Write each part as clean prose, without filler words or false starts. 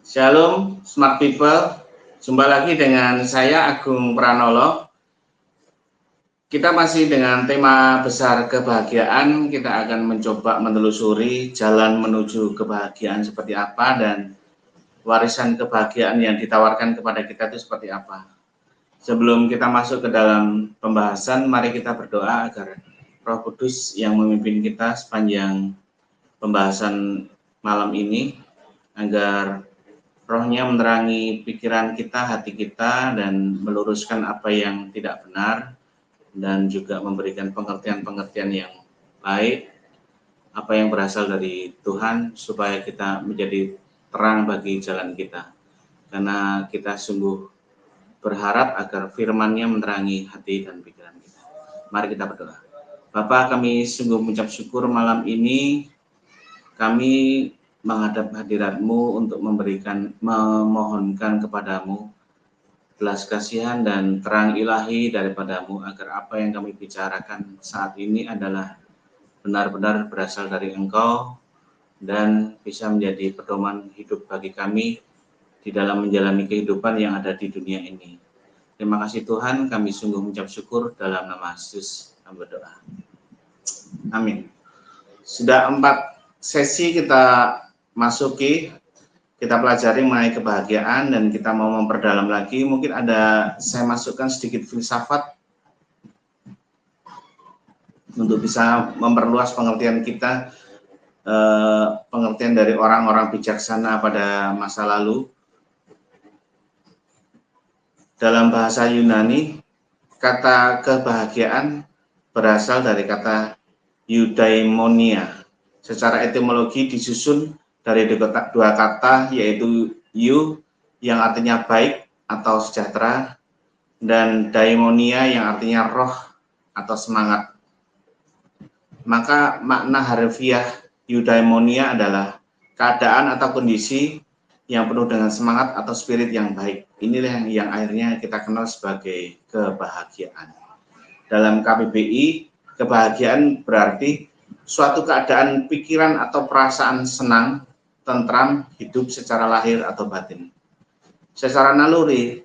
Shalom, smart people. Jumpa lagi dengan saya Agung Pranolo. Kita masih dengan tema besar kebahagiaan. Kita akan mencoba menelusuri jalan menuju kebahagiaan seperti apa dan warisan kebahagiaan yang ditawarkan kepada kita itu seperti apa. Sebelum kita masuk ke dalam pembahasan, mari kita berdoa agar Roh Kudus yang memimpin kita sepanjang pembahasan malam ini, agar Rohnya menerangi pikiran kita, hati kita, dan meluruskan apa yang tidak benar, dan juga memberikan pengertian-pengertian yang baik, apa yang berasal dari Tuhan, supaya kita menjadi terang bagi jalan kita. Karena kita sungguh berharap agar firman-Nya menerangi hati dan pikiran kita. Mari kita berdoa. Bapa, kami sungguh mengucap syukur malam ini kami menghadap hadirat-Mu untuk memohonkan kepadamu belas kasihan dan terang ilahi daripada-Mu, agar apa yang kami bicarakan saat ini adalah benar-benar berasal dari Engkau dan bisa menjadi pedoman hidup bagi kami di dalam menjalani kehidupan yang ada di dunia ini. Terima kasih Tuhan, kami sungguh mengucap syukur dalam nama Yesus kami berdoa. Amin. Sudah 4 sesi kita masuki, kita pelajari mengenai kebahagiaan, dan kita mau memperdalam lagi. Mungkin saya masukkan sedikit filsafat untuk bisa memperluas pengertian kita, pengertian dari orang-orang bijaksana pada masa lalu. Dalam bahasa Yunani, kata kebahagiaan berasal dari kata eudaimonia. Secara etimologi disusun dari dua kata, yaitu eu yang artinya baik atau sejahtera, dan daimonia yang artinya roh atau semangat. Maka makna harfiah eudaimonia adalah keadaan atau kondisi yang penuh dengan semangat atau spirit yang baik. Inilah yang akhirnya kita kenal sebagai kebahagiaan. Dalam KBBI, kebahagiaan berarti suatu keadaan pikiran atau perasaan senang, tentram, hidup secara lahir atau batin. Secara naluri,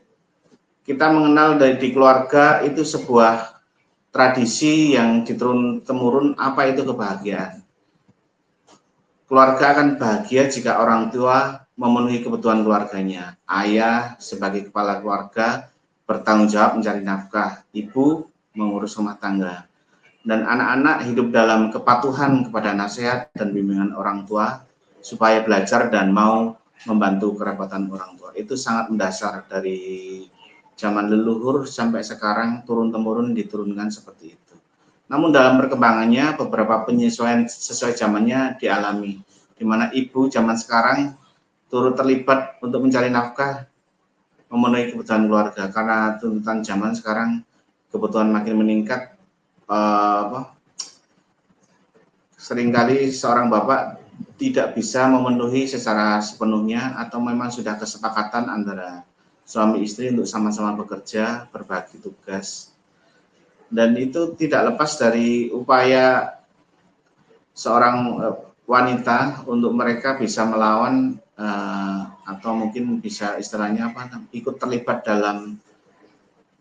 kita mengenal di keluarga itu sebuah tradisi yang diturun-temurun apa itu kebahagiaan. Keluarga akan bahagia jika orang tua memenuhi kebutuhan keluarganya. Ayah sebagai kepala keluarga bertanggung jawab mencari nafkah, ibu mengurus rumah tangga, dan anak-anak hidup dalam kepatuhan kepada nasihat dan bimbingan orang tua supaya belajar dan mau membantu kerabatan orang tua. Itu sangat mendasar dari zaman leluhur sampai sekarang, turun-temurun diturunkan seperti itu. Namun dalam perkembangannya beberapa penyesuaian sesuai zamannya dialami, di mana ibu zaman sekarang turut terlibat untuk mencari nafkah, memenuhi kebutuhan keluarga, karena tuntutan zaman sekarang kebutuhan makin meningkat. Seringkali seorang bapak tidak bisa memenuhi secara sepenuhnya, atau memang sudah kesepakatan antara suami istri untuk sama-sama bekerja, berbagi tugas, dan itu tidak lepas dari upaya seorang wanita untuk mereka bisa melawan atau mungkin bisa istilahnya ikut terlibat dalam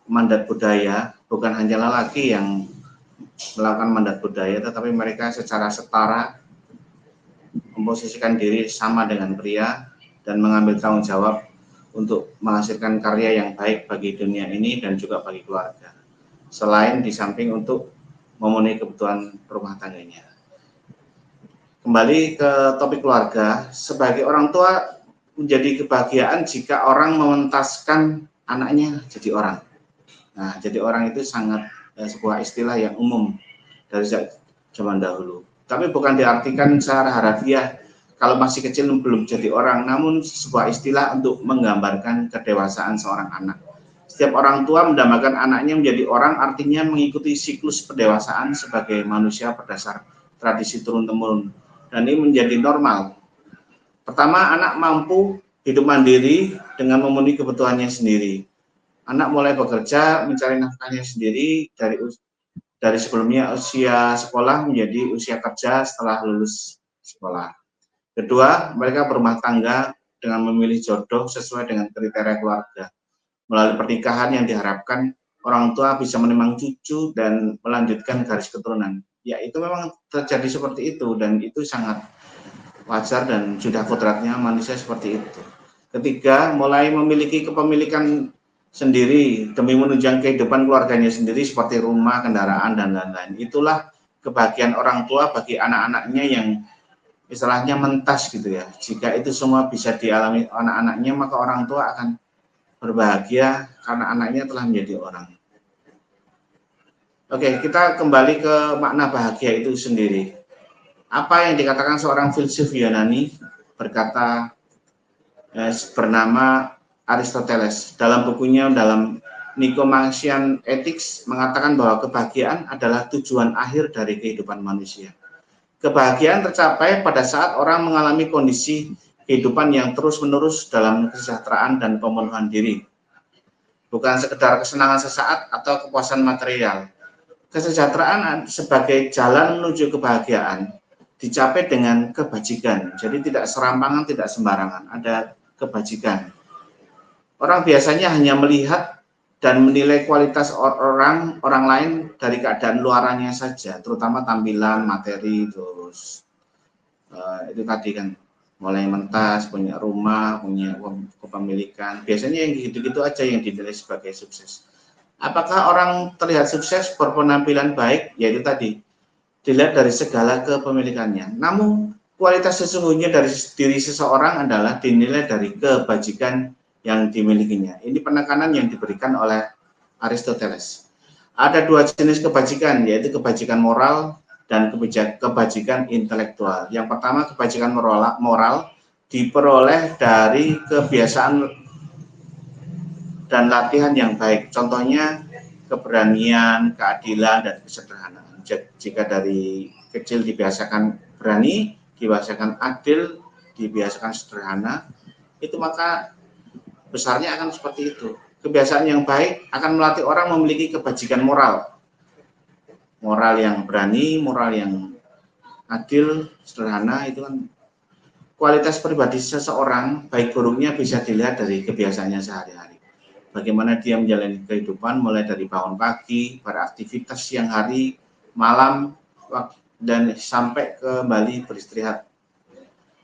mandat budaya. Bukan hanya lelaki yang melakukan mandat budaya, tetapi mereka secara setara memposisikan diri sama dengan pria dan mengambil tanggung jawab untuk menghasilkan karya yang baik bagi dunia ini dan juga bagi keluarga, selain di samping untuk memenuhi kebutuhan rumah tangganya. Kembali ke topik keluarga, sebagai orang tua menjadi kebahagiaan jika orang mementaskan anaknya jadi orang. Nah, jadi orang itu sangat sebuah istilah yang umum dari zaman dahulu. Tapi bukan diartikan secara harafiah kalau masih kecil belum jadi orang, namun sebuah istilah untuk menggambarkan kedewasaan seorang anak. Setiap orang tua mendambakan anaknya menjadi orang, artinya mengikuti siklus pendewasaan sebagai manusia berdasar tradisi turun-temurun. Dan ini menjadi normal. Pertama, anak mampu hidup mandiri dengan memenuhi kebutuhannya sendiri. Anak mulai bekerja, mencari nafkahnya sendiri dari sebelumnya usia sekolah menjadi usia kerja setelah lulus sekolah. Kedua, mereka berumah tangga dengan memilih jodoh sesuai dengan kriteria keluarga. Melalui pernikahan yang diharapkan orang tua bisa menimang cucu dan melanjutkan garis keturunan. Ya, itu memang terjadi seperti itu, dan itu sangat wajar dan sudah kodratnya manusia seperti itu. Ketiga, mulai memiliki kepemilikan sendiri demi menunjang kehidupan keluarganya sendiri seperti rumah, kendaraan, dan lain-lain. Itulah kebahagiaan orang tua bagi anak-anaknya yang istilahnya mentas gitu ya. Jika itu semua bisa dialami anak-anaknya, maka orang tua akan berbahagia karena anaknya telah menjadi orang. Oke, kita kembali ke makna bahagia itu sendiri. Apa yang dikatakan seorang filsuf Yunani berkata bernama Aristoteles dalam bukunya dalam Nicomachean Ethics mengatakan bahwa kebahagiaan adalah tujuan akhir dari kehidupan manusia. Kebahagiaan tercapai pada saat orang mengalami kondisi kehidupan yang terus-menerus dalam kesejahteraan dan pemenuhan diri. Bukan sekedar kesenangan sesaat atau kepuasan material. Kesejahteraan sebagai jalan menuju kebahagiaan dicapai dengan kebajikan. Jadi tidak serampangan, tidak sembarangan, ada kebajikan. Orang biasanya hanya melihat dan menilai kualitas orang lain dari keadaan luarannya saja, terutama tampilan, materi, terus itu tadi kan, mulai mentas, punya rumah, punya kepemilikan. Biasanya yang gitu-gitu aja yang dinilai sebagai sukses. Apakah orang terlihat sukses berpenampilan baik? Yaitu tadi, dilihat dari segala kepemilikannya. Namun kualitas sesungguhnya dari diri seseorang adalah dinilai dari kebajikan yang dimilikinya. Ini penekanan yang diberikan oleh Aristoteles. Ada dua jenis kebajikan, yaitu kebajikan moral dan kebajikan intelektual. Yang pertama, kebajikan moral diperoleh dari kebiasaan dan latihan yang baik. Contohnya keberanian, keadilan, dan kesederhanaan. Jika dari kecil dibiasakan berani, dibiasakan adil, dibiasakan sederhana, itu maka besarnya akan seperti itu. Kebiasaan yang baik akan melatih orang memiliki kebajikan moral. Moral yang berani, moral yang adil, sederhana, itu kan kualitas pribadi seseorang, baik buruknya bisa dilihat dari kebiasaannya sehari-hari. Bagaimana dia menjalani kehidupan mulai dari bangun pagi, beraktivitas siang hari, malam, dan sampai kembali beristirahat.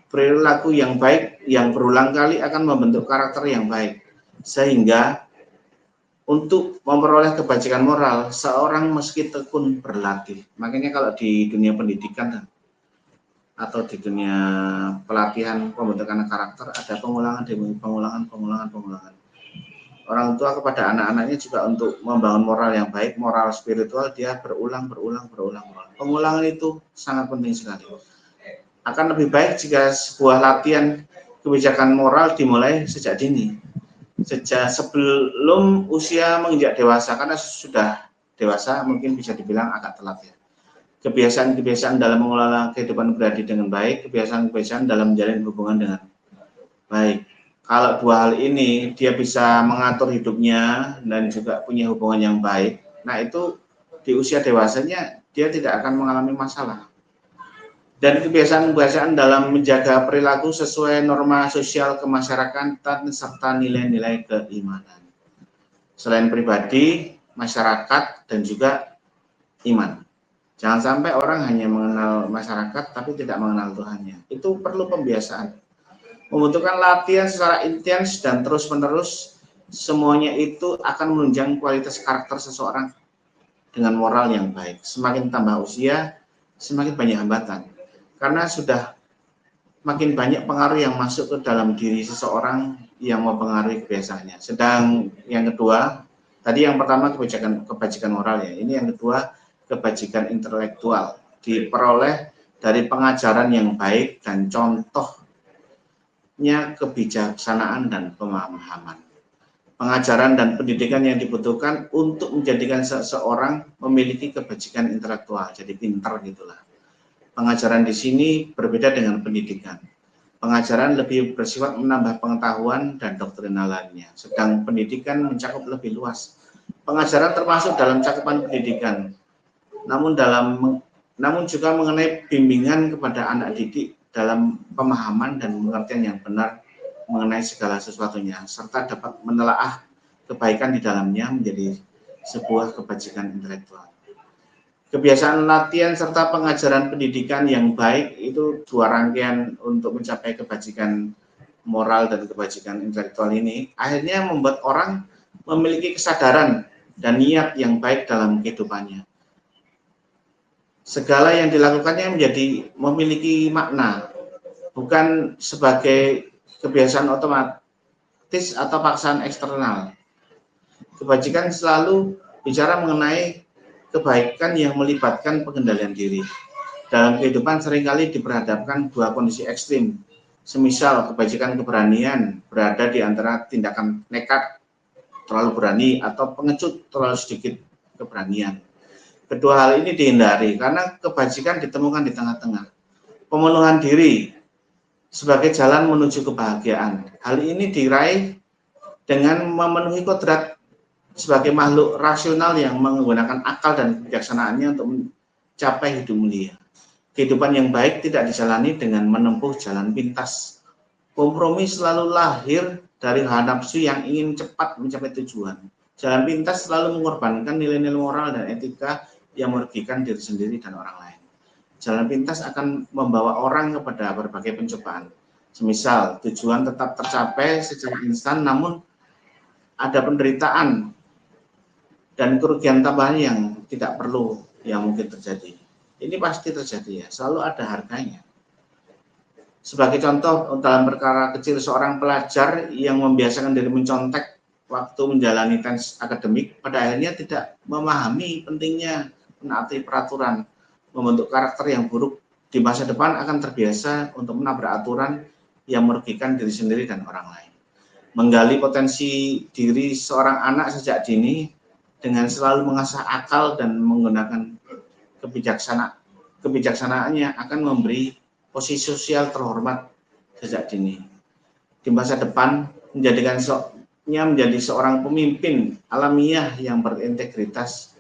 Perilaku yang baik yang berulang kali akan membentuk karakter yang baik. Sehingga untuk memperoleh kebajikan moral, seorang meski tekun berlatih. Makanya kalau di dunia pendidikan atau di dunia pelatihan pembentukan karakter ada pengulangan demi pengulangan. Orang tua kepada anak-anaknya juga untuk membangun moral yang baik, moral spiritual, dia berulang. Pengulangan itu sangat penting sekali. Akan lebih baik jika sebuah latihan kebijakan moral dimulai sejak dini, sejak sebelum usia menginjak dewasa, karena sudah dewasa mungkin bisa dibilang agak telat ya. Kebiasaan-kebiasaan dalam mengelola kehidupan pribadi dengan baik, kebiasaan-kebiasaan dalam menjalin hubungan dengan baik. Kalau dua hal ini dia bisa mengatur hidupnya dan juga punya hubungan yang baik, nah itu di usia dewasanya dia tidak akan mengalami masalah. Dan kebiasaan-kebiasaan dalam menjaga perilaku sesuai norma sosial kemasyarakatan serta nilai-nilai keimanan. Selain pribadi, masyarakat, dan juga iman. Jangan sampai orang hanya mengenal masyarakat tapi tidak mengenal Tuhannya. Itu perlu pembiasaan. Membutuhkan latihan secara intens dan terus-menerus, semuanya itu akan menunjang kualitas karakter seseorang dengan moral yang baik. Semakin tambah usia, semakin banyak hambatan. Karena sudah makin banyak pengaruh yang masuk ke dalam diri seseorang yang mempengaruhi kebiasaannya. Sedang yang kedua, tadi yang pertama kebajikan moral ya. Ini yang kedua, kebajikan intelektual. Diperoleh dari pengajaran yang baik dan contoh kebijaksanaan dan pemahaman. Pengajaran dan pendidikan yang dibutuhkan untuk menjadikan seseorang memiliki kebajikan intelektual, jadi pintar gitulah. Pengajaran di sini berbeda dengan pendidikan. Pengajaran lebih bersifat menambah pengetahuan dan doktrinal lainnya, sedang pendidikan mencakup lebih luas. Pengajaran termasuk dalam cakupan pendidikan, namun juga mengenai bimbingan kepada anak didik dalam pemahaman dan pengertian yang benar mengenai segala sesuatunya, serta dapat menelaah kebaikan di dalamnya menjadi sebuah kebajikan intelektual. Kebiasaan latihan serta pengajaran pendidikan yang baik itu dua rangkaian untuk mencapai kebajikan moral dan kebajikan intelektual ini akhirnya membuat orang memiliki kesadaran dan niat yang baik dalam kehidupannya. Segala yang dilakukannya menjadi memiliki makna, bukan sebagai kebiasaan otomatis atau paksaan eksternal. Kebajikan selalu bicara mengenai kebaikan yang melibatkan pengendalian diri. Dalam kehidupan seringkali diperhadapkan dua kondisi ekstrim. Semisal kebajikan keberanian berada di antara tindakan nekat, terlalu berani, atau pengecut, terlalu sedikit keberanian. Kedua hal ini dihindari karena kebajikan ditemukan di tengah-tengah. Pemenuhan diri sebagai jalan menuju kebahagiaan. Hal ini diraih dengan memenuhi kodrat sebagai makhluk rasional yang menggunakan akal dan kebijaksanaannya untuk mencapai hidup mulia. Kehidupan yang baik tidak dijalani dengan menempuh jalan pintas. Kompromi selalu lahir dari hawa nafsu yang ingin cepat mencapai tujuan. Jalan pintas selalu mengorbankan nilai-nilai moral dan etika yang merugikan diri sendiri dan orang lain. Jalan pintas akan membawa orang kepada berbagai pencobaan. Semisal tujuan tetap tercapai secara instan, namun ada penderitaan dan kerugian tambahan yang tidak perlu yang mungkin terjadi. Ini pasti terjadi ya, selalu ada harganya. Sebagai contoh, dalam perkara kecil seorang pelajar yang membiasakan diri mencontek waktu menjalani tes akademik, pada akhirnya tidak memahami pentingnya menaati peraturan, membentuk karakter yang buruk di masa depan akan terbiasa untuk menabrak aturan yang merugikan diri sendiri dan orang lain. Menggali potensi diri seorang anak sejak dini dengan selalu mengasah akal dan menggunakan kebijaksanaannya akan memberi posisi sosial terhormat sejak dini. Di masa depan menjadikannya menjadi seorang pemimpin alamiah yang berintegritas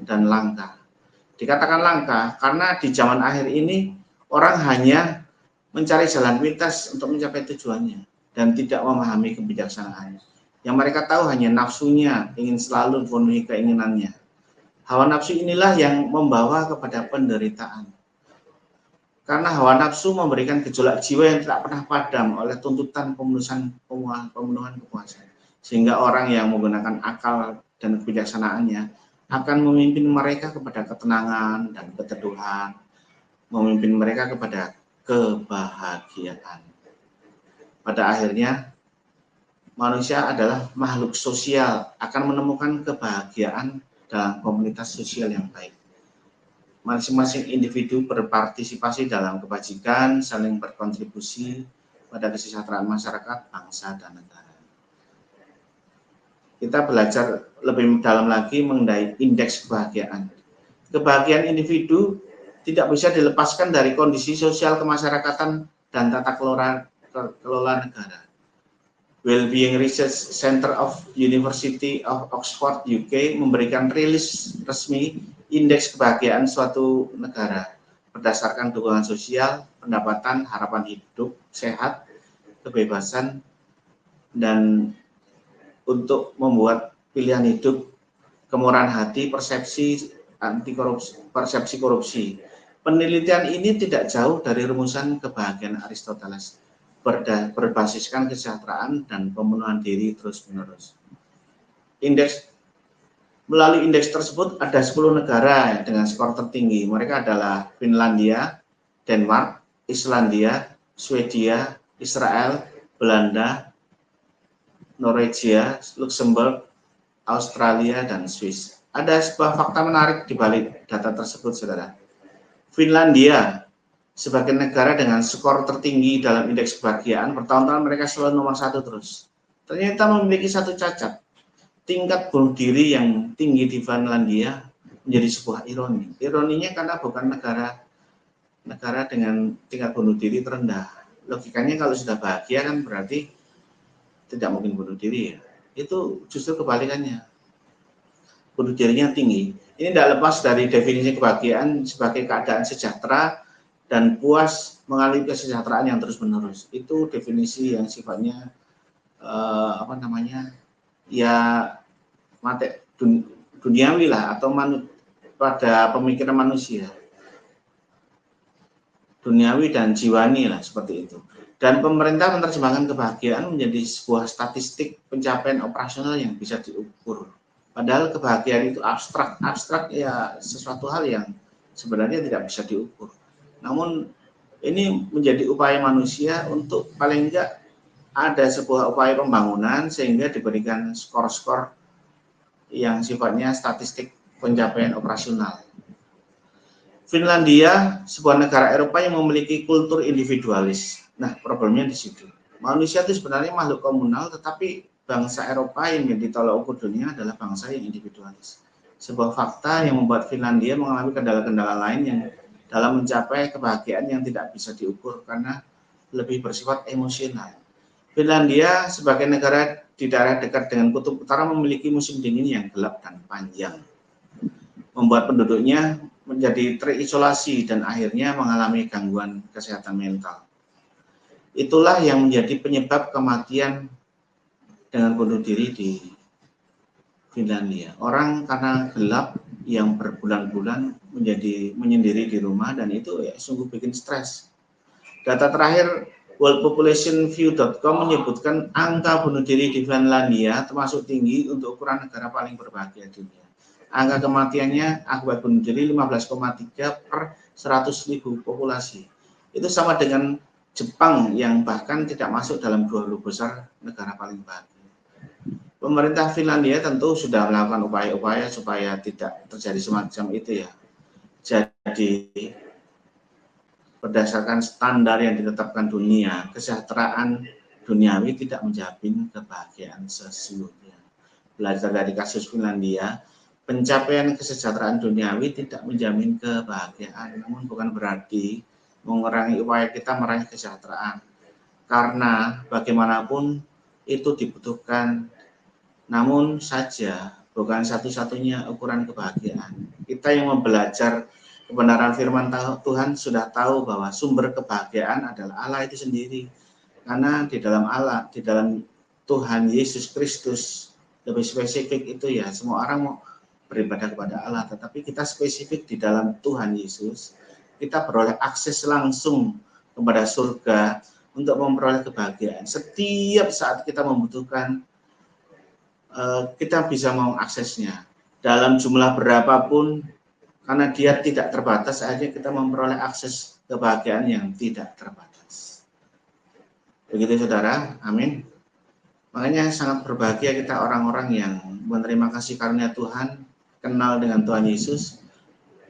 dan langka. Dikatakan langka karena di zaman akhir ini orang hanya mencari jalan pintas untuk mencapai tujuannya dan tidak memahami kebijaksanaan. Yang mereka tahu hanya nafsunya, ingin selalu memenuhi keinginannya. Hawa nafsu inilah yang membawa kepada penderitaan. Karena hawa nafsu memberikan gejolak jiwa yang tidak pernah padam oleh tuntutan pemenuhan kepuasan. Sehingga orang yang menggunakan akal dan kebijaksanaannya akan memimpin mereka kepada ketenangan dan keteduhan, memimpin mereka kepada kebahagiaan. Pada akhirnya, manusia adalah makhluk sosial, akan menemukan kebahagiaan dalam komunitas sosial yang baik. Masing-masing individu berpartisipasi dalam kebajikan, saling berkontribusi pada kesejahteraan masyarakat, bangsa, dan negara. Kita belajar lebih dalam lagi mengenai indeks kebahagiaan. Kebahagiaan individu tidak bisa dilepaskan dari kondisi sosial kemasyarakatan dan tata kelola negara. Wellbeing Research Center of University of Oxford UK memberikan rilis resmi indeks kebahagiaan suatu negara berdasarkan dukungan sosial, pendapatan, harapan hidup sehat, kebebasan, dan untuk membuat pilihan hidup, kemurahan hati, persepsi anti korupsi, persepsi korupsi. Penelitian ini tidak jauh dari rumusan kebahagiaan Aristoteles, berbasiskan kesejahteraan dan pemenuhan diri terus-menerus. Melalui indeks tersebut ada 10 negara dengan skor tertinggi. Mereka adalah Finlandia, Denmark, Islandia, Swedia, Israel, Belanda, Norwegia, Luxembourg, Australia, dan Swiss. Ada sebuah fakta menarik di balik data tersebut, saudara. Finlandia sebagai negara dengan skor tertinggi dalam indeks kebahagiaan, bertahun-tahun mereka selalu nomor 1 terus. Ternyata memiliki satu cacat. Tingkat bunuh diri yang tinggi di Finlandia menjadi sebuah ironi. Ironinya karena bukan negara dengan tingkat bunuh diri terendah. Logikanya kalau sudah bahagia kan berarti tidak mungkin bunuh diri ya. Itu justru kebalikannya. Bunuh dirinya tinggi. Ini tidak lepas dari definisi kebahagiaan sebagai keadaan sejahtera dan puas mengalami kesejahteraan yang terus-menerus. Itu definisi yang sifatnya ya duniawi lah, atau pada pemikiran manusia, duniawi dan jiwani lah, seperti itu. Dan pemerintah menerjemahkan kebahagiaan menjadi sebuah statistik pencapaian operasional yang bisa diukur. Padahal kebahagiaan itu abstrak ya, sesuatu hal yang sebenarnya tidak bisa diukur. Namun ini menjadi upaya manusia untuk paling enggak ada sebuah upaya pembangunan sehingga diberikan skor-skor yang sifatnya statistik pencapaian operasional. Finlandia, sebuah negara Eropa yang memiliki kultur individualis. Nah, problemnya di situ. Manusia itu sebenarnya makhluk komunal, tetapi bangsa Eropa yang menjadi tolak ukur dunia adalah bangsa yang individualis. Sebuah fakta yang membuat Finlandia mengalami kendala-kendala lain yang dalam mencapai kebahagiaan yang tidak bisa diukur karena lebih bersifat emosional. Finlandia sebagai negara di daerah dekat dengan kutub utara memiliki musim dingin yang gelap dan panjang, membuat penduduknya menjadi terisolasi dan akhirnya mengalami gangguan kesehatan mental. Itulah yang menjadi penyebab kematian dengan bunuh diri di Finlandia. Orang karena gelap yang berbulan-bulan menyendiri di rumah, dan itu ya sungguh bikin stres. Data terakhir worldpopulationview.com menyebutkan angka bunuh diri di Finlandia termasuk tinggi untuk ukuran negara paling berbahagia dunia. Angka kematiannya akibat bunuh diri 15,3 per 100.000 populasi. Itu sama dengan Jepang yang bahkan tidak masuk dalam 20 besar negara paling bahagia. Pemerintah Finlandia tentu sudah melakukan upaya-upaya supaya tidak terjadi semacam itu ya. Jadi berdasarkan standar yang ditetapkan dunia, kesejahteraan duniawi tidak menjamin kebahagiaan sesungguhnya. Belajar dari kasus Finlandia, pencapaian kesejahteraan duniawi tidak menjamin kebahagiaan, namun bukan berarti mengurangi upaya kita meraih kesejahteraan. Karena bagaimanapun itu dibutuhkan, namun saja bukan satu-satunya ukuran kebahagiaan. Kita yang belajar kebenaran firman Tuhan sudah tahu bahwa sumber kebahagiaan adalah Allah itu sendiri. Karena di dalam Allah, di dalam Tuhan Yesus Kristus, lebih spesifik itu ya, semua orang mau beribadah kepada Allah, tetapi kita spesifik di dalam Tuhan Yesus, kita beroleh akses langsung kepada surga untuk memperoleh kebahagiaan. Setiap saat kita membutuhkan, kita bisa mengaksesnya dalam jumlah berapapun, karena dia tidak terbatas, akhirnya kita memperoleh akses kebahagiaan yang tidak terbatas. Begitu saudara, amin. Makanya sangat berbahagia kita orang-orang yang menerima kasih karunia Tuhan, kenal dengan Tuhan Yesus,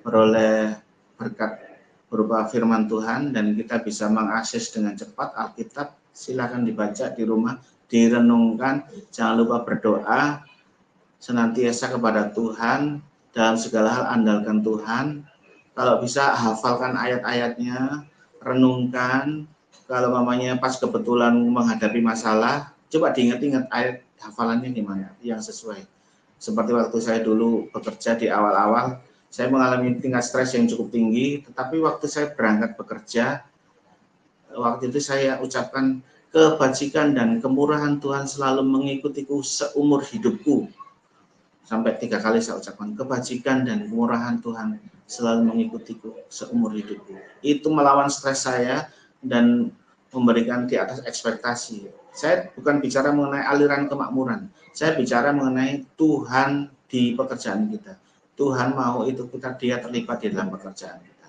beroleh berkat berupa firman Tuhan, dan kita bisa mengakses dengan cepat Alkitab. Silakan dibaca di rumah, direnungkan, jangan lupa berdoa senantiasa kepada Tuhan, dalam segala hal andalkan Tuhan. Kalau bisa hafalkan ayat-ayatnya, renungkan. Kalau mamanya pas kebetulan menghadapi masalah, coba diingat-ingat ayat hafalannya gimana yang sesuai. Seperti waktu saya dulu bekerja di awal-awal, saya mengalami tingkat stres yang cukup tinggi, tetapi waktu saya berangkat bekerja, waktu itu saya ucapkan, kebajikan dan kemurahan Tuhan selalu mengikutiku seumur hidupku. Sampai 3 kali saya ucapkan, kebajikan dan kemurahan Tuhan selalu mengikutiku seumur hidupku. Itu melawan stres saya dan memberikan di atas ekspektasi. Saya bukan bicara mengenai aliran kemakmuran, saya bicara mengenai Tuhan di pekerjaan kita. Tuhan mau itu dia terlibat di dalam pekerjaan kita.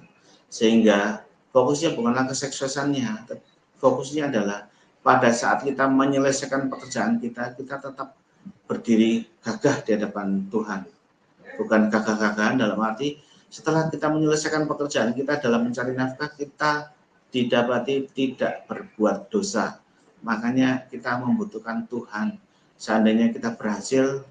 Sehingga fokusnya bukanlah kesuksesannya, fokusnya adalah pada saat kita menyelesaikan pekerjaan kita, kita tetap berdiri gagah di hadapan Tuhan. Bukan gagah-gagahan dalam arti setelah kita menyelesaikan pekerjaan kita dalam mencari nafkah, kita didapati tidak berbuat dosa. Makanya kita membutuhkan Tuhan. Seandainya kita berhasil,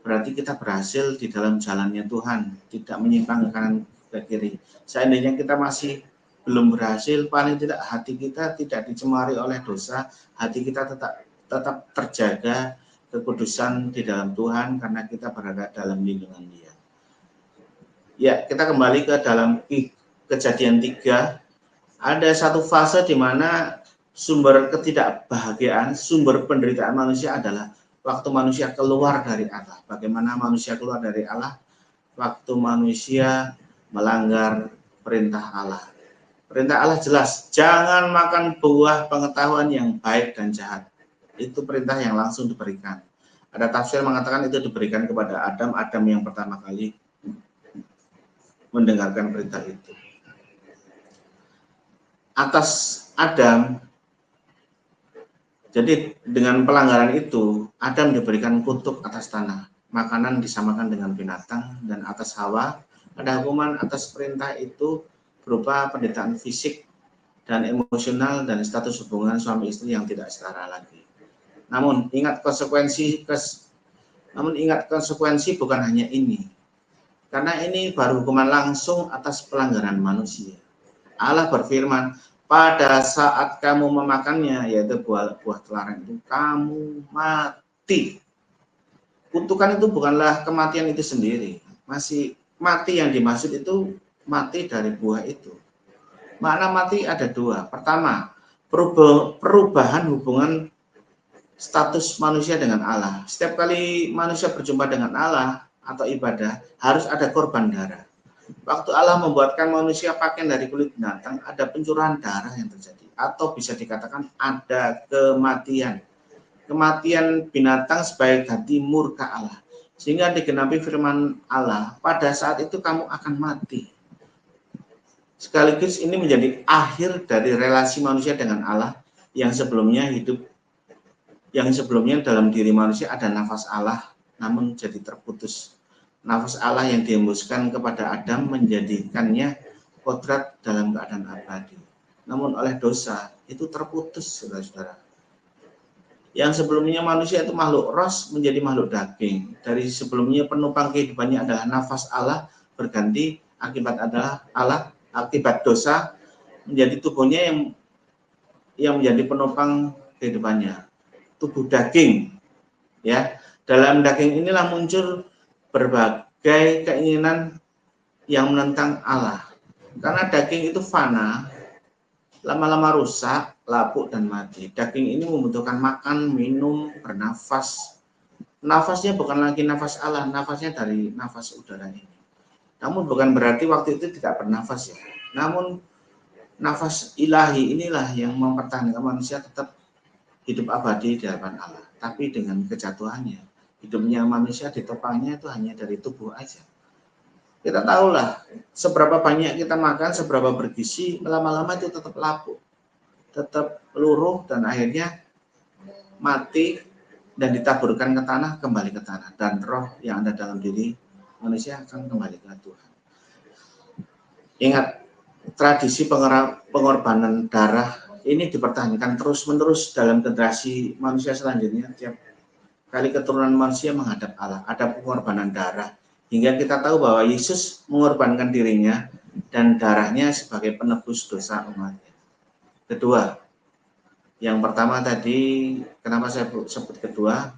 berarti kita berhasil di dalam jalannya Tuhan, tidak menyimpang ke kanan ke kiri. Seandainya kita masih belum berhasil, paling tidak hati kita tidak dicemari oleh dosa, hati kita tetap terjaga kekudusan di dalam Tuhan karena kita berada dalam lindungan Dia. Ya, kita kembali ke dalam Kejadian 3 Ada satu fase di mana sumber ketidakbahagiaan, sumber penderitaan manusia adalah waktu manusia keluar dari Allah. Bagaimana manusia keluar dari Allah? Waktu manusia melanggar perintah Allah. Perintah Allah jelas, jangan makan buah pengetahuan yang baik dan jahat. Itu perintah yang langsung diberikan. Ada tafsir mengatakan itu diberikan kepada Adam yang pertama kali mendengarkan perintah itu. Atas Adam, jadi dengan pelanggaran itu, Adam diberikan kutuk atas tanah. Makanan disamakan dengan binatang, dan atas Hawa ada hukuman atas perintah itu berupa penderitaan fisik dan emosional dan status hubungan suami istri yang tidak setara lagi. Namun ingat konsekuensi bukan hanya ini. Karena ini baru hukuman langsung atas pelanggaran manusia. Allah berfirman, pada saat kamu memakannya, yaitu buah terlarang itu, kamu mati. Kutukan itu bukanlah kematian itu sendiri. Masih mati yang dimaksud itu mati dari buah itu. Makna mati ada dua. Pertama, perubahan hubungan status manusia dengan Allah. Setiap kali manusia berjumpa dengan Allah atau ibadah, harus ada korban darah. Waktu Allah membuatkan manusia pakaian dari kulit binatang, ada pencurahan darah yang terjadi. Atau bisa dikatakan ada kematian. Kematian binatang sebagai ganti murka Allah. Sehingga digenapi firman Allah, pada saat itu kamu akan mati. Sekaligus ini menjadi akhir dari relasi manusia dengan Allah yang sebelumnya dalam diri manusia ada nafas Allah, namun jadi terputus. Nafas Allah yang dihembuskan kepada Adam menjadikannya kodrat dalam keadaan abadi. Namun oleh dosa itu terputus, saudara-saudara. Yang sebelumnya manusia itu makhluk roh menjadi makhluk daging. Dari sebelumnya penopang kehidupannya adalah nafas Allah, berganti akibat dosa menjadi tubuhnya yang menjadi penopang kehidupannya. Tubuh daging, ya. Dalam daging inilah muncul berbagai keinginan yang menentang Allah. Karena daging itu fana, lama-lama rusak, lapuk dan mati. Daging ini membutuhkan makan, minum, bernafas. Nafasnya bukan lagi nafas Allah, nafasnya dari nafas udara ini. Namun bukan berarti waktu itu tidak bernafas ya. Namun nafas ilahi inilah yang mempertahankan manusia tetap hidup abadi di hadapan Allah. Tapi dengan kejatuhannya, hidupnya manusia ditopangnya itu hanya dari tubuh aja. Kita tahulah seberapa banyak kita makan, seberapa bergizi, lama-lama itu tetap lapuk, tetap luruh, dan akhirnya mati dan ditaburkan ke tanah, kembali ke tanah. Dan roh yang ada dalam diri manusia akan kembali ke Tuhan. Ingat, tradisi pengorbanan darah ini dipertahankan terus-menerus dalam generasi manusia selanjutnya. Tiap kali keturunan manusia menghadap Allah, ada pengorbanan darah. Hingga kita tahu bahwa Yesus mengorbankan dirinya dan darahnya sebagai penebus dosa umatnya. Kedua, yang pertama tadi, kenapa saya sebut kedua?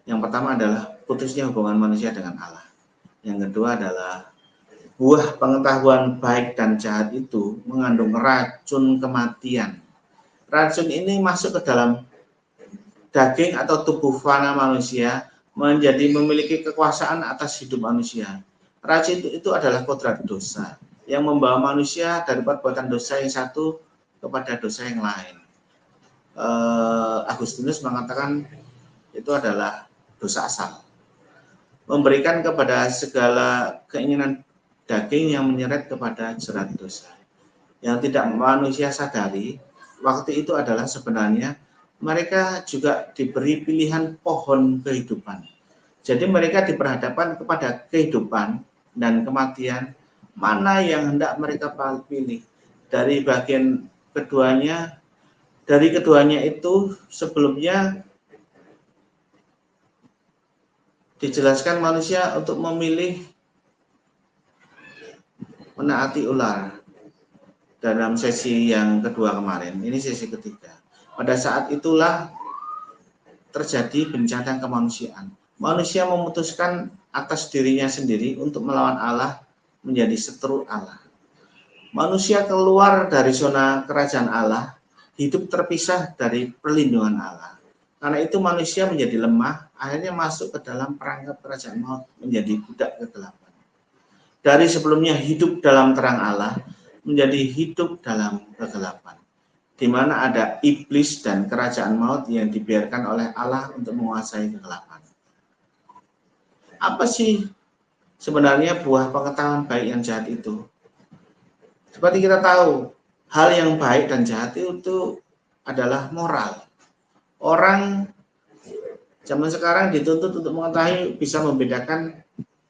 Yang pertama adalah putusnya hubungan manusia dengan Allah. Yang kedua adalah buah pengetahuan baik dan jahat itu mengandung racun kematian. Racun ini masuk ke dalam daging atau tubuh fana manusia, menjadi memiliki kekuasaan atas hidup manusia. Racun itu adalah kodrat dosa yang membawa manusia dari perbuatan dosa yang satu kepada dosa yang lain. Agustinus mengatakan itu adalah dosa asal, memberikan kepada segala keinginan daging yang menyeret kepada jerat dosa. Yang tidak manusia sadari, waktu itu adalah sebenarnya mereka juga diberi pilihan pohon kehidupan. Jadi mereka diperhadapkan kepada kehidupan dan kematian, mana yang hendak mereka pilih. Dari bagian keduanya, itu sebelumnya dijelaskan manusia untuk memilih menaati ular. Dalam sesi yang kedua kemarin, ini sesi ketiga. Pada saat itulah terjadi bencana kemanusiaan. Manusia memutuskan atas dirinya sendiri untuk melawan Allah, menjadi seteru Allah. Manusia keluar dari zona kerajaan Allah, hidup terpisah dari perlindungan Allah. Karena itu manusia menjadi lemah, akhirnya masuk ke dalam perangkap kerajaan maut, menjadi budak kegelapan. Dari sebelumnya hidup dalam terang Allah, menjadi hidup dalam kegelapan, di mana ada iblis dan kerajaan maut yang dibiarkan oleh Allah untuk menguasai kegelapan. Apa sih sebenarnya buah pengetahuan baik yang jahat itu? Seperti kita tahu, hal yang baik dan jahat itu adalah moral. Orang zaman sekarang dituntut untuk mengetahui, bisa membedakan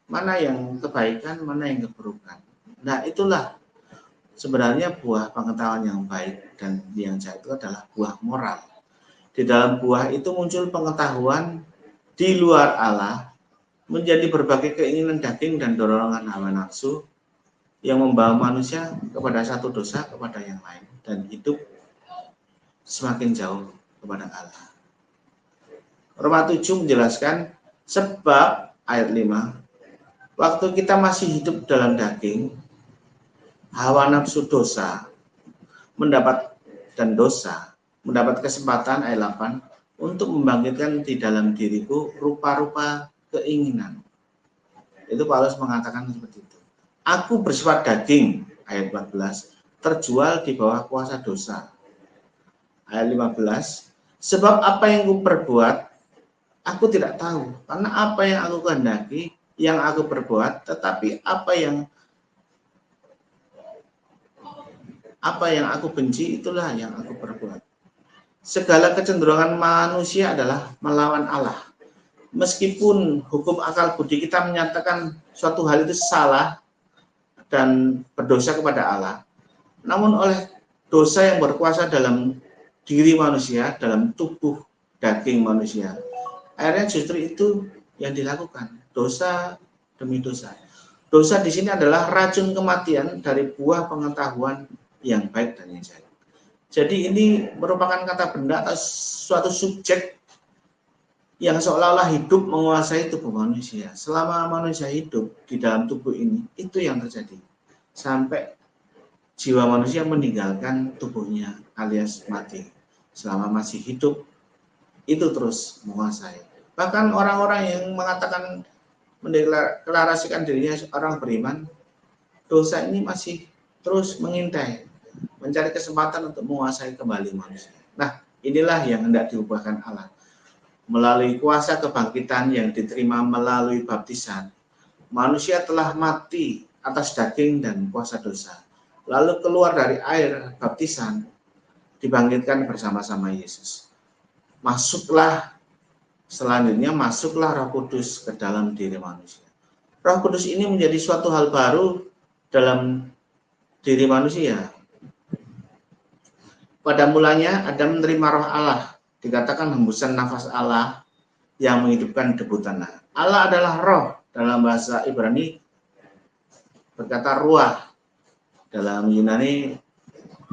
mana yang kebaikan, mana yang keburukan. Nah, itulah sebenarnya buah pengetahuan yang baik dan yang jahat itu adalah buah moral. Di dalam buah itu muncul pengetahuan di luar Allah, menjadi berbagai keinginan daging dan dorongan hawa nafsu yang membawa manusia kepada satu dosa kepada yang lain dan hidup semakin jauh kepada Allah. Roma 7 menjelaskan, sebab ayat 5, waktu kita masih hidup dalam daging, hawa nafsu dosa mendapat kesempatan ayat 8 untuk membangkitkan di dalam diriku rupa-rupa keinginan. Itu Paulus mengatakan seperti itu. Aku bersifat daging, ayat 14, terjual di bawah kuasa dosa. Ayat 15, sebab apa yang aku perbuat, aku tidak tahu. Karena apa yang aku kehendaki, yang aku perbuat, tetapi apa yang aku benci, itulah yang aku perbuat. Segala kecenderungan manusia adalah melawan Allah. Meskipun hukum akal budi kita menyatakan suatu hal itu salah dan berdosa kepada Allah, namun oleh dosa yang berkuasa dalam diri manusia, dalam tubuh daging manusia, akhirnya justru itu yang dilakukan, dosa demi dosa. Dosa di sini adalah racun kematian dari buah pengetahuan yang baik dan yang jahat. Jadi ini merupakan kata benda atau suatu subjek yang seolah-olah hidup menguasai tubuh manusia. Selama manusia hidup di dalam tubuh ini, itu yang terjadi. Sampai jiwa manusia meninggalkan tubuhnya alias mati. Selama masih hidup, itu terus menguasai. Bahkan orang-orang yang mengatakan mendeklarasikan dirinya orang beriman, dosa ini masih terus mengintai, mencari kesempatan untuk menguasai kembali manusia. Nah, inilah yang hendak diubahkan Allah. Melalui kuasa kebangkitan yang diterima melalui baptisan, manusia telah mati atas daging dan kuasa dosa. Lalu keluar dari air baptisan, dibangkitkan bersama-sama Yesus. Selanjutnya masuklah Roh Kudus ke dalam diri manusia. Roh Kudus ini menjadi suatu hal baru dalam diri manusia. Pada mulanya Adam menerima roh Allah, dikatakan hembusan nafas Allah yang menghidupkan debu tanah. Allah adalah roh, dalam bahasa Ibrani berkata ruah, dalam Yunani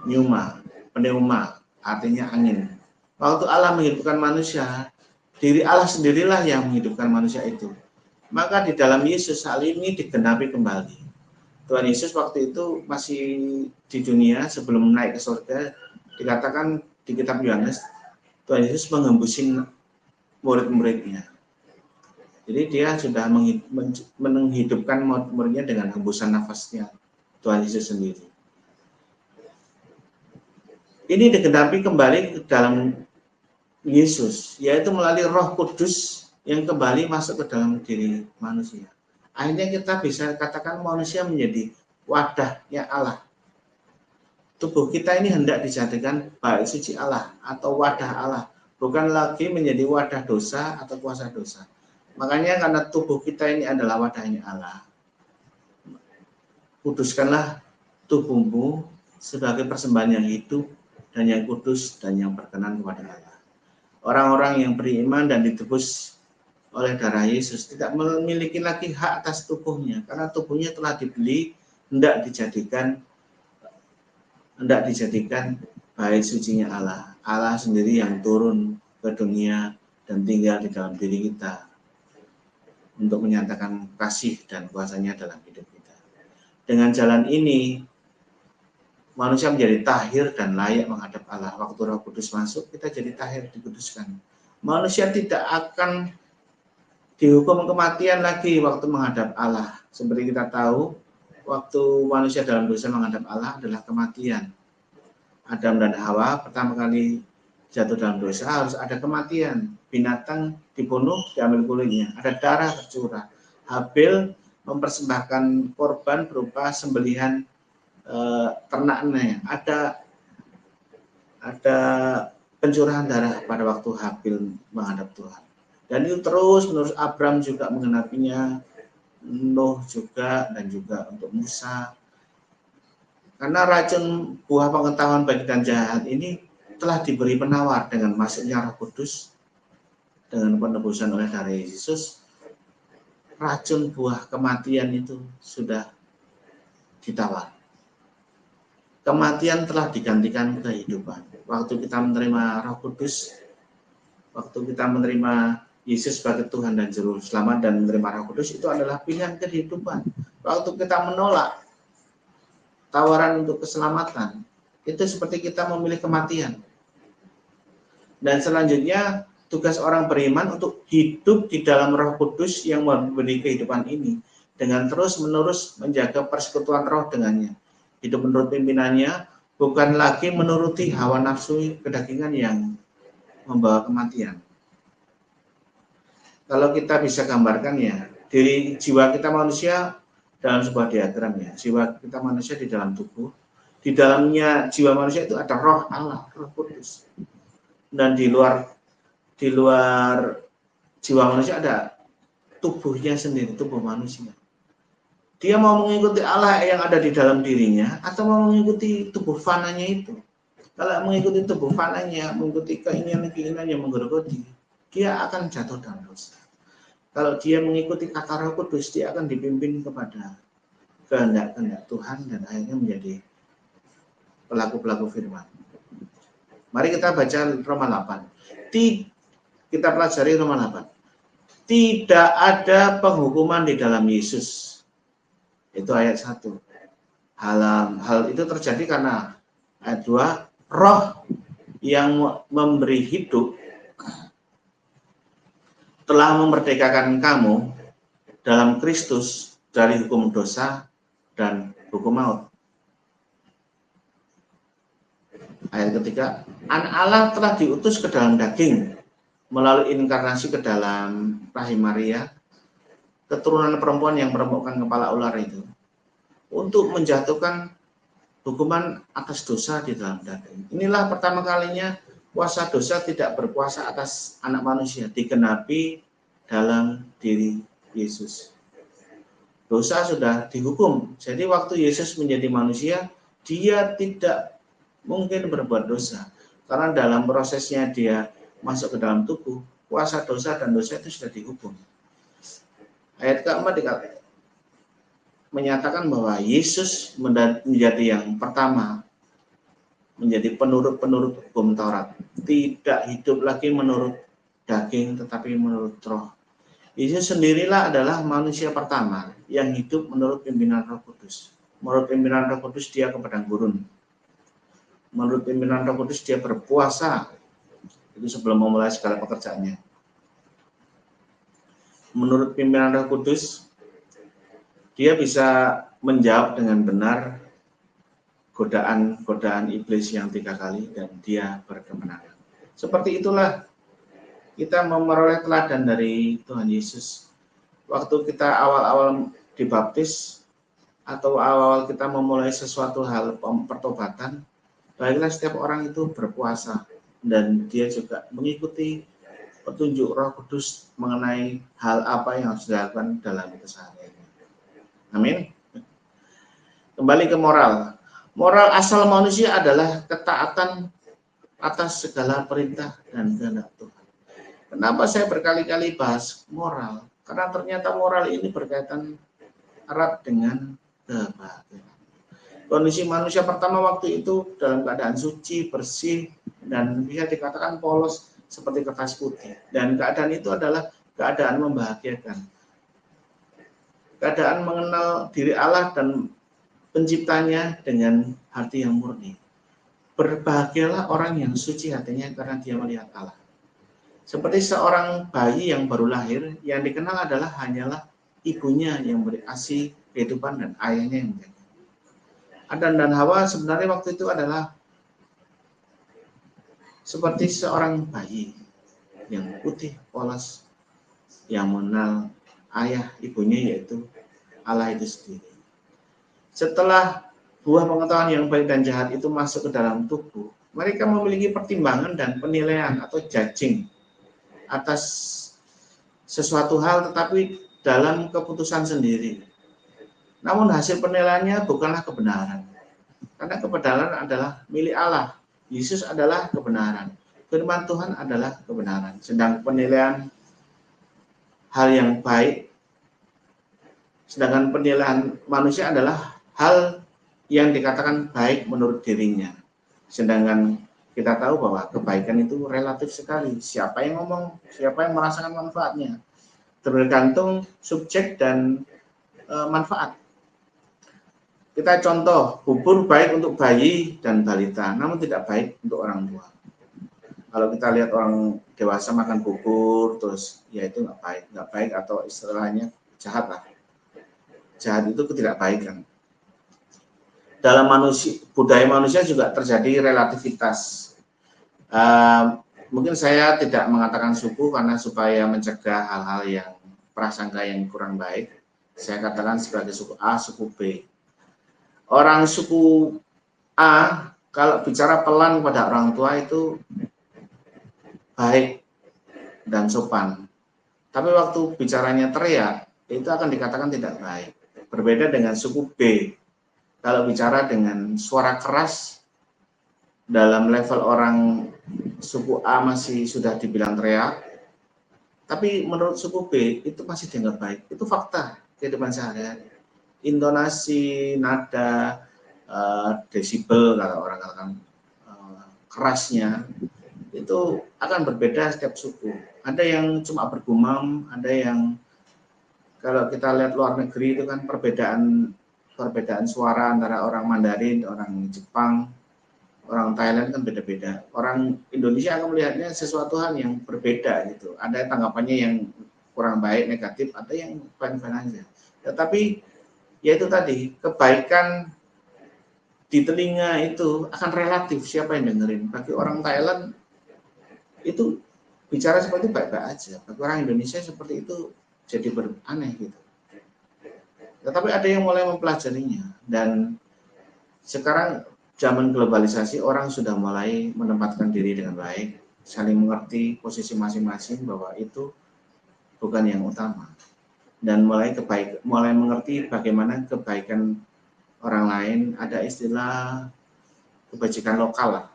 pneuma, artinya angin. Waktu Allah menghidupkan manusia, diri Allah sendirilah yang menghidupkan manusia itu. Maka di dalam Yesus hal ini digenapi kembali. Tuhan Yesus waktu itu masih di dunia sebelum naik ke surga, dikatakan di kitab Yohanes, Tuhan Yesus menghembusin murid-muridnya. Jadi dia sudah menghidupkan murid-muridnya dengan hembusan nafasnya Tuhan Yesus sendiri. Ini digenapi kembali ke dalam Yesus, yaitu melalui Roh Kudus yang kembali masuk ke dalam diri manusia. Akhirnya kita bisa katakan manusia menjadi wadahnya Allah. Tubuh kita ini hendak dijadikan bait suci Allah atau wadah Allah, bukan lagi menjadi wadah dosa atau kuasa dosa. Makanya karena tubuh kita ini adalah wadahnya Allah, kuduskanlah tubuhmu sebagai persembahan yang hidup dan yang kudus dan yang berkenan kepada Allah. Orang-orang yang beriman dan ditebus oleh darah Yesus tidak memiliki lagi hak atas tubuhnya, karena tubuhnya telah dibeli, hendak dijadikan bait sucinya Allah. Allah sendiri yang turun ke dunia dan tinggal di dalam diri kita untuk menyatakan kasih dan kuasanya dalam hidup kita. Dengan jalan ini, manusia menjadi tahir dan layak menghadap Allah. Waktu Roh Kudus masuk, kita jadi tahir, dikuduskan. Manusia tidak akan dihukum kematian lagi waktu menghadap Allah. Seperti kita tahu, waktu manusia dalam dosa menghadap Allah adalah kematian. Adam dan Hawa pertama kali jatuh dalam dosa harus ada kematian. Binatang dibunuh, diambil kulitnya, ada darah tercurah. Habel mempersembahkan korban berupa sembelihan ternaknya. Ada pencurahan darah pada waktu Habil menghadap Tuhan. Dan itu terus menerus. Abram juga menggenapinya, Nuh juga, dan juga untuk Musa. Karena racun buah pengetahuan baik dan jahat ini telah diberi penawar dengan masuknya Roh Kudus, dengan penebusan oleh darah Yesus. Racun buah kematian itu sudah ditawar. Kematian telah digantikan kehidupan. Waktu kita menerima Roh Kudus, waktu kita menerima Yesus sebagai Tuhan dan Juru Selamat dan menerima Roh Kudus, itu adalah pilihan kehidupan. Waktu kita menolak tawaran untuk keselamatan, itu seperti kita memilih kematian. Dan selanjutnya, tugas orang beriman untuk hidup di dalam Roh Kudus yang memberi kehidupan ini, dengan terus-menerus menjaga persekutuan roh dengannya. Hidup menurut pimpinannya, bukan lagi menuruti hawa nafsu kedagingan yang membawa kematian. Kalau kita bisa gambarkan ya, diri jiwa kita manusia dalam sebuah diagram ya, jiwa kita manusia di dalam tubuh, di dalamnya jiwa manusia itu ada roh Allah, Roh Kudus. Dan di luar jiwa manusia ada tubuhnya sendiri, tubuh manusia. Dia mau mengikuti Allah yang ada di dalam dirinya atau mau mengikuti tubuh fananya itu. Kalau mengikuti tubuh fananya, mengikuti keinginan-keinginan yang menggerogoti, dia akan jatuh dalam dosa. Kalau dia mengikuti kata Roh Kudus, dia akan dipimpin kepada kehendak-kehendak Tuhan dan akhirnya menjadi pelaku-pelaku firman. Mari kita baca Roma 8. Kita pelajari Roma 8. Tidak ada penghukuman di dalam Yesus. Itu ayat 1. Hal itu terjadi karena ayat 2, roh yang memberi hidup telah memerdekakan kamu dalam Kristus dari hukum dosa dan hukum maut. Ayat ketiga, anak Allah telah diutus ke dalam daging melalui inkarnasi ke dalam rahim Maria, keturunan perempuan yang meremukkan kepala ular itu, untuk menjatuhkan hukuman atas dosa di dalam daging. Inilah pertama kalinya kuasa dosa tidak berkuasa atas anak manusia, digenapi dalam diri Yesus. Dosa sudah dihukum. Jadi waktu Yesus menjadi manusia, dia tidak mungkin berbuat dosa. Karena dalam prosesnya dia masuk ke dalam tubuh, kuasa dosa dan dosa itu sudah dihukum. Ayat keempat menyatakan bahwa Yesus menjadi yang pertama, menjadi penurut hukum Taurat. Tidak hidup lagi menurut daging, tetapi menurut roh. Yesus sendirilah adalah manusia pertama yang hidup menurut pimpinan Roh Kudus. Menurut pimpinan Roh Kudus dia ke padang gurun. Menurut pimpinan Roh Kudus dia berpuasa. Itu sebelum memulai segala pekerjaannya. Menurut pimpinan Roh Kudus, dia bisa menjawab dengan benar godaan iblis yang 3 kali dan dia berkemenangan. Seperti itulah kita memperoleh teladan dari Tuhan Yesus. Waktu kita awal-awal dibaptis atau awal kita memulai sesuatu hal pertobatan, baiklah setiap orang itu berpuasa dan dia juga mengikuti petunjuk Roh Kudus mengenai hal apa yang harus dilakukan dalam keseharian. Amin. Kembali ke moral. Moral asal manusia adalah ketaatan atas segala perintah dan kehendak Tuhan. Kenapa saya berkali-kali bahas moral? Karena ternyata moral ini berkaitan erat dengan kebahagiaan. Kondisi manusia pertama waktu itu dalam keadaan suci, bersih, dan bisa dikatakan polos seperti kertas putih. Dan keadaan itu adalah keadaan membahagiakan. Keadaan mengenal diri Allah dan penciptanya dengan hati yang murni. Berbahagialah orang yang suci hatinya karena dia melihat Allah. Seperti seorang bayi yang baru lahir, yang dikenal adalah hanyalah ibunya yang beri ASI kehidupan dan ayahnya yang menjaga. Adam dan Hawa sebenarnya waktu itu adalah seperti seorang bayi yang putih polos, yang mengenal ayah ibunya yaitu Allah itu sendiri. Setelah buah pengetahuan yang baik dan jahat itu masuk ke dalam tubuh, mereka memiliki pertimbangan dan penilaian atau judging atas sesuatu hal, tetapi dalam keputusan sendiri. Namun hasil penilaiannya bukanlah kebenaran, karena kebenaran adalah milik Allah. Yesus adalah kebenaran, firman Tuhan adalah kebenaran. Sedang penilaian hal yang baik, sedangkan penilaian manusia adalah hal yang dikatakan baik menurut dirinya. Sedangkan kita tahu bahwa kebaikan itu relatif sekali. Siapa yang ngomong, siapa yang merasakan manfaatnya, tergantung subjek dan manfaat. Kita contoh, bubur baik untuk bayi dan balita, namun tidak baik untuk orang tua. Kalau kita lihat orang dewasa makan bubur, terus ya itu nggak baik atau istilahnya jahat lah. Jahat itu ketidakbaikan. Dalam budaya manusia juga terjadi relativitas. Mungkin saya tidak mengatakan suku karena supaya mencegah hal-hal yang prasangka yang kurang baik. Saya katakan sebagai suku A, suku B. Orang suku A kalau bicara pelan kepada orang tua itu baik dan sopan. Tapi waktu bicaranya teriak, itu akan dikatakan tidak baik. Berbeda dengan suku B. Kalau bicara dengan suara keras, dalam level orang suku A masih sudah dibilang teriak, tapi menurut suku B itu masih dianggap baik. Itu fakta kehidupan sehari-hari. Intonasi, nada, desibel kalau orang katakan kerasnya itu akan berbeda setiap suku. Ada yang cuma bergumam, ada yang kalau kita lihat luar negeri itu kan perbedaan suara antara orang Mandarin, orang Jepang, orang Thailand kan beda-beda. Orang Indonesia akan melihatnya sesuatu hal yang berbeda gitu. Ada tanggapannya yang kurang baik, negatif, ada yang fine-fine aja. Tetapi ya itu tadi, kebaikan di telinga itu akan relatif siapa yang dengerin. Bagi orang Thailand itu bicara seperti itu baik-baik aja. Bagi orang Indonesia seperti itu jadi aneh gitu. Tetapi ada yang mulai mempelajarinya, dan sekarang zaman globalisasi orang sudah mulai menempatkan diri dengan baik, saling mengerti posisi masing-masing bahwa itu bukan yang utama, dan mulai mengerti bagaimana kebaikan orang lain. Ada istilah kebajikan lokal lah,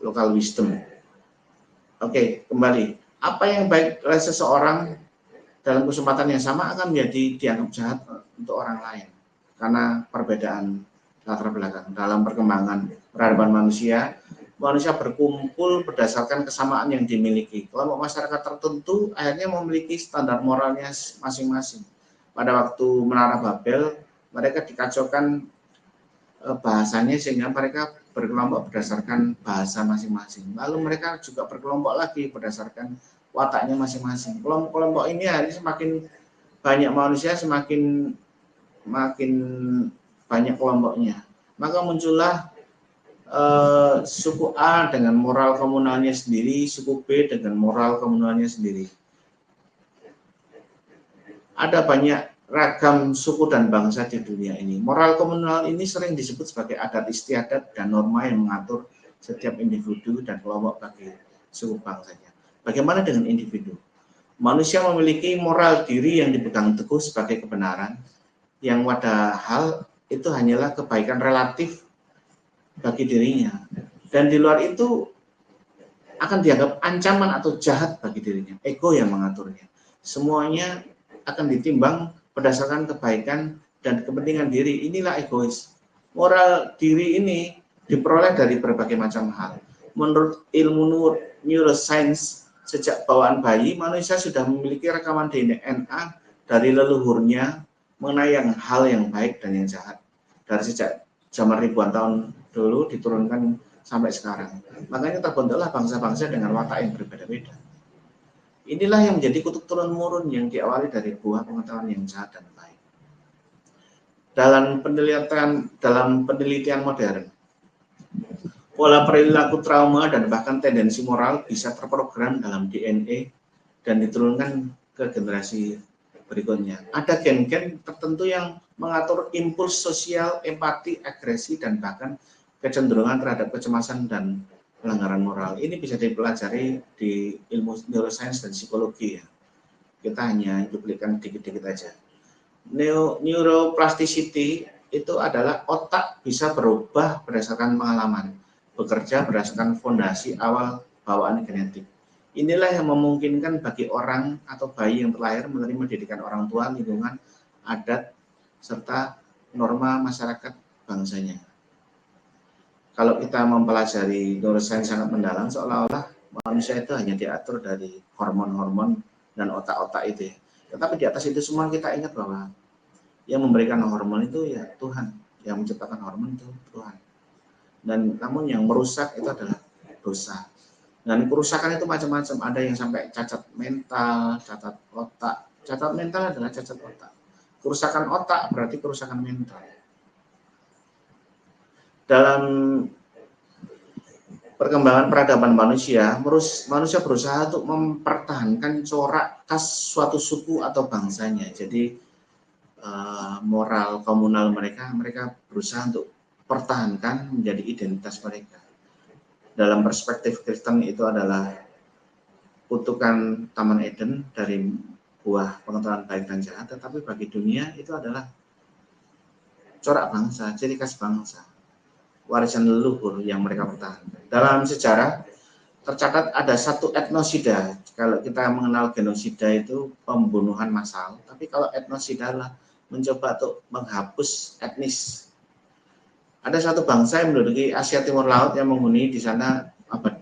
local wisdom. Oke, kembali. Apa yang baik oleh seseorang dalam kesempatan yang sama akan menjadi dianggap jahat untuk orang lain karena perbedaan latar belakang. Dalam perkembangan peradaban manusia berkumpul berdasarkan kesamaan yang dimiliki. Kelompok masyarakat tertentu akhirnya memiliki standar moralnya masing-masing. Pada waktu Menara Babel, mereka dikacaukan bahasanya sehingga mereka berkelompok berdasarkan bahasa masing-masing. Lalu mereka juga berkelompok lagi berdasarkan wataknya masing-masing. Kelompok-kelompok ini hari semakin banyak manusia, semakin banyak kelompoknya. Maka muncullah suku A dengan moral komunalnya sendiri, suku B dengan moral komunalnya sendiri. Ada banyak ragam suku dan bangsa di dunia ini. Moral komunal ini sering disebut sebagai adat istiadat dan norma yang mengatur setiap individu dan kelompok bagi suku bangsanya. Bagaimana dengan individu? Manusia memiliki moral diri yang dipegang teguh sebagai kebenaran, yang padahal itu hanyalah kebaikan relatif bagi dirinya. Dan di luar itu akan dianggap ancaman atau jahat bagi dirinya. Ego yang mengaturnya. Semuanya akan ditimbang berdasarkan kebaikan dan kepentingan diri. Inilah egois. Moral diri ini diperoleh dari berbagai macam hal. Menurut ilmu neuroscience, sejak bawaan bayi, manusia sudah memiliki rekaman DNA dari leluhurnya mengenai hal yang baik dan yang jahat. Dari sejak zaman ribuan tahun dulu diturunkan sampai sekarang. Makanya terbentuklah bangsa-bangsa dengan watak yang berbeda-beda. Inilah yang menjadi kutub turun-temurun yang diawali dari buah pengetahuan yang jahat dan baik. Dalam penelitian modern, pola perilaku trauma dan bahkan tendensi moral bisa terprogram dalam DNA dan diturunkan ke generasi berikutnya. Ada gen-gen tertentu yang mengatur impuls sosial, empati, agresi, dan bahkan kecenderungan terhadap kecemasan dan pelanggaran moral. Ini bisa dipelajari di ilmu neuroscience dan psikologi ya. Kita hanya cuplikan dikit-dikit aja. Neuroplasticity itu adalah otak bisa berubah berdasarkan pengalaman, bekerja berdasarkan fondasi awal bawaan genetik. Inilah yang memungkinkan bagi orang atau bayi yang terlahir menerima didikan orang tua, lingkungan, adat, serta norma masyarakat bangsanya. Kalau kita mempelajari neuroscience sangat mendalam, seolah-olah manusia itu hanya diatur dari hormon-hormon dan otak-otak itu ya. Tetapi di atas itu semua kita ingat bahwa yang memberikan hormon itu ya Tuhan, yang menciptakan hormon itu Tuhan. Dan namun yang merusak itu adalah dosa. Dan kerusakan itu macam-macam, ada yang sampai cacat mental, cacat otak. Cacat mental adalah cacat otak. Kerusakan otak berarti kerusakan mental. Dalam perkembangan peradaban manusia berusaha untuk mempertahankan corak khas suatu suku atau bangsanya. Jadi moral komunal mereka berusaha untuk pertahankan menjadi identitas mereka. Dalam perspektif Kristen itu adalah kutukan Taman Eden dari buah pengetahuan baik dan jahat, tetapi bagi dunia itu adalah corak bangsa, ciri khas bangsa, warisan leluhur yang mereka pertahankan. Dalam sejarah tercatat ada satu etnosida. Kalau kita mengenal genosida itu pembunuhan massal, tapi kalau etnosida adalah mencoba untuk menghapus etnis. Ada satu bangsa yang menduduki Asia Timur Laut yang menghuni di sana abad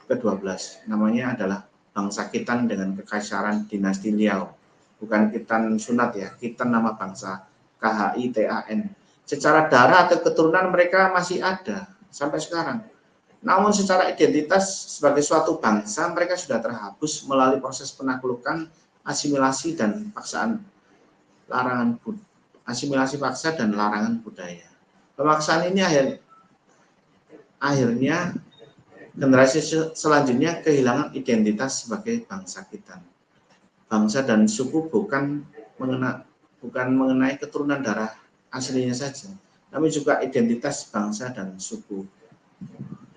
ke-12. Namanya adalah bangsa Khitan dengan kekaisaran dinasti Liao. Bukan Khitan Sunat ya, Khitan nama bangsa, Khitan. Secara darah atau keturunan mereka masih ada sampai sekarang. Namun secara identitas sebagai suatu bangsa mereka sudah terhapus melalui proses penaklukan, asimilasi dan paksaan asimilasi paksa dan larangan budaya. Pemaksaan ini akhirnya generasi selanjutnya kehilangan identitas sebagai bangsa kita. Bangsa dan suku bukan mengenai keturunan darah aslinya saja, tapi juga identitas bangsa dan suku.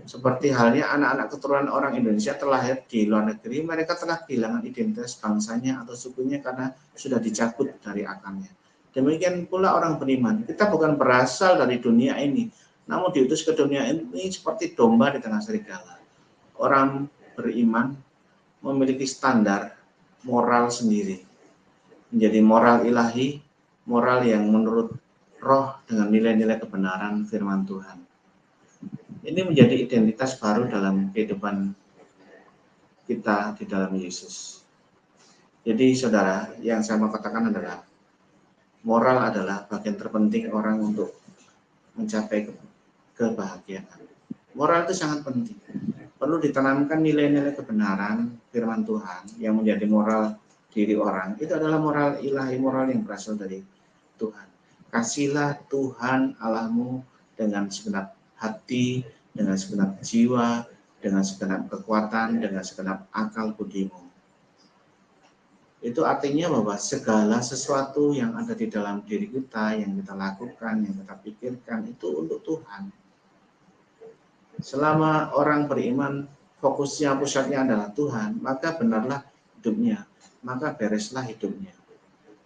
Seperti halnya anak-anak keturunan orang Indonesia terlahir di luar negeri, mereka telah kehilangan identitas bangsanya atau sukunya karena sudah dicabut dari akarnya. Demikian pula orang beriman, kita bukan berasal dari dunia ini, namun diutus ke dunia ini seperti domba di tengah serigala. Orang beriman memiliki standar moral sendiri, menjadi moral ilahi, moral yang menurut roh dengan nilai-nilai kebenaran firman Tuhan. Ini menjadi identitas baru dalam kehidupan kita di dalam Yesus. Jadi saudara, yang saya mau katakan adalah moral adalah bagian terpenting orang untuk mencapai kebahagiaan. Moral itu sangat penting. Perlu ditanamkan nilai-nilai kebenaran firman Tuhan yang menjadi moral diri orang. Itu adalah moral ilahi, moral yang berasal dari Tuhan. Kasihlah Tuhan Allahmu dengan segenap hati, dengan segenap jiwa, dengan segenap kekuatan, dengan segenap akal budimu. Itu artinya bahwa segala sesuatu yang ada di dalam diri kita, yang kita lakukan, yang kita pikirkan, itu untuk Tuhan. Selama orang beriman, fokusnya, pusatnya adalah Tuhan, maka benarlah hidupnya, maka bereslah hidupnya,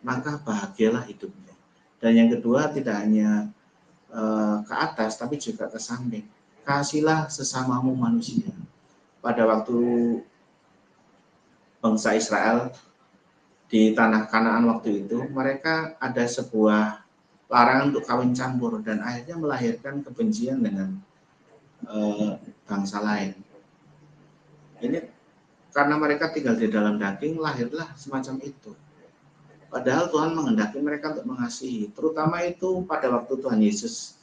maka bahagialah hidupnya. Dan yang kedua, tidak hanya ke atas, tapi juga ke samping. Kasihlah sesamamu manusia. Pada waktu bangsa Israel di tanah Kanaan waktu itu, mereka ada sebuah larangan untuk kawin campur dan akhirnya melahirkan kebencian dengan bangsa lain. Ini karena mereka tinggal di dalam daging, lahirlah semacam itu. Padahal Tuhan menghendaki mereka untuk mengasihi. Terutama itu pada waktu Tuhan Yesus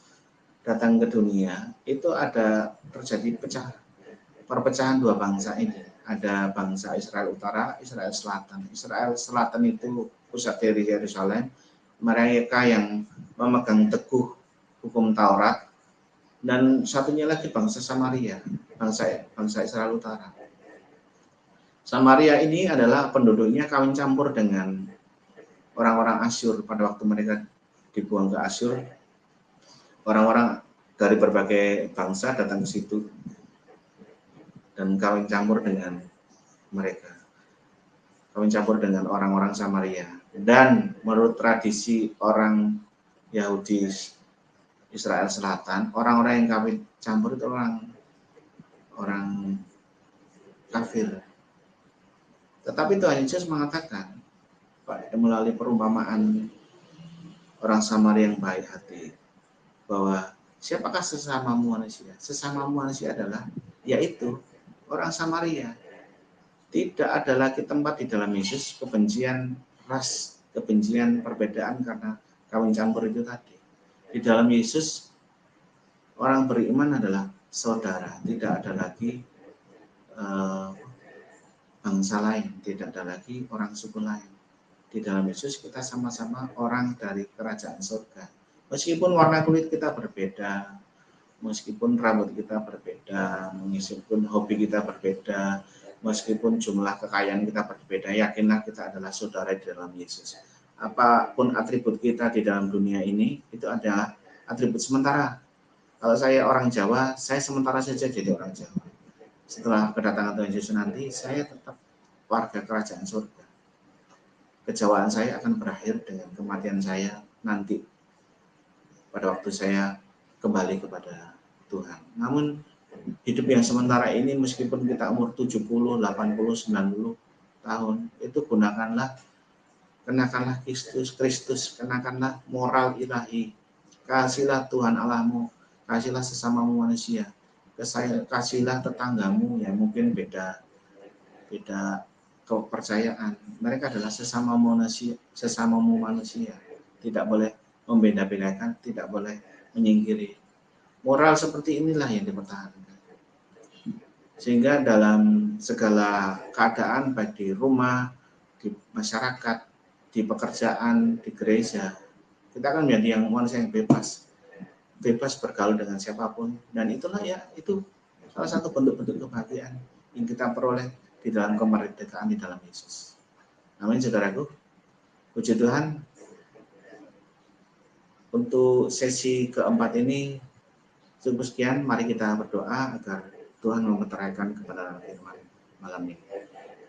datang ke dunia, itu ada terjadi perpecahan dua bangsa ini. Ada bangsa Israel Utara, Israel Selatan. Israel Selatan itu pusat dari Yerusalem, mereka yang memegang teguh hukum Taurat, dan satunya lagi bangsa Samaria, bangsa Israel Utara. Samaria ini adalah penduduknya kawin campur dengan orang-orang Asyur. Pada waktu mereka dibuang ke Asyur, orang-orang dari berbagai bangsa datang ke situ dan kawin campur dengan mereka, kawin campur dengan orang-orang Samaria. Dan menurut tradisi orang Yahudi Israel Selatan, orang-orang yang kawin campur itu orang kafir. Tetapi Tuhan Yesus mengatakan melalui perumpamaan orang Samaria yang baik hati, bahwa siapakah sesamamu manusia? Sesamamu manusia adalah yaitu orang Samaria. Tidak ada lagi tempat di dalam Yesus kebencian ras, kebencian perbedaan karena kawin campur itu tadi. Di dalam Yesus orang beriman adalah saudara, tidak ada lagi bangsa lain, tidak ada lagi orang suku lain. Di dalam Yesus kita sama-sama orang dari kerajaan surga. Meskipun warna kulit kita berbeda, meskipun rambut kita berbeda, meskipun hobi kita berbeda, meskipun jumlah kekayaan kita berbeda, yakinlah kita adalah saudara di dalam Yesus. Apapun atribut kita di dalam dunia ini, itu adalah atribut sementara. Kalau saya orang Jawa, saya sementara saja jadi orang Jawa. Setelah kedatangan Tuhan Yesus nanti, saya tetap warga kerajaan surga. Kejawaan saya akan berakhir dengan kematian saya nanti, pada waktu saya kembali kepada Tuhan. Namun hidup yang sementara ini, meskipun kita umur 70, 80, 90 tahun, itu kenakanlah Kristus, kenakanlah moral ilahi. Kasihlah Tuhan Allahmu, kasihlah sesamamu manusia, kasihlah tetanggamu yang mungkin beda kepercayaan. Mereka adalah sesamamu manusia. Tidak boleh membeda-bedakan, tidak boleh menyingkiri. Moral seperti inilah yang dipertahankan. Sehingga dalam segala keadaan, baik di rumah, di masyarakat, di pekerjaan, di gereja, kita akan menjadi manusia yang bebas bergaul dengan siapapun. Dan itulah itu salah satu bentuk-bentuk kebahagiaan yang kita peroleh di dalam kemerdekaan di dalam Yesus. Amin, saudaraku. Puji Tuhan. Untuk sesi keempat ini cukup sekian. Mari kita berdoa agar Tuhan memeteraikan kebenaran firman malam ini.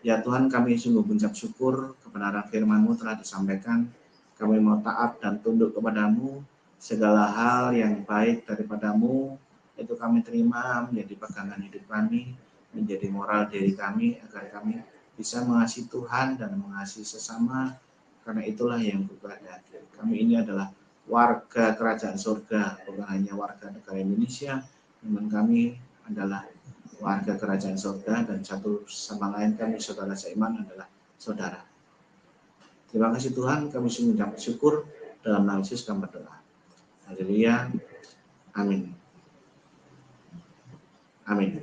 Ya Tuhan, kami sungguh mengucap syukur kebenaran firman-Mu telah disampaikan. Kami mau taat dan tunduk kepadamu. Segala hal yang baik daripadamu itu kami terima menjadi pegangan hidup kami, menjadi moral diri kami, agar kami bisa mengasihi Tuhan dan mengasihi sesama. Karena itulah yang kukehendaki. Kami ini adalah warga kerajaan surga, bukan hanya warga negara Indonesia, namun kami adalah warga kerajaan surga, dan satu sama lain kami saudara seiman adalah saudara. Terima kasih Tuhan, kami sungguh mengucap syukur. Dalam nama Yesus kami berdoa. Haleluya. Amin. Amin.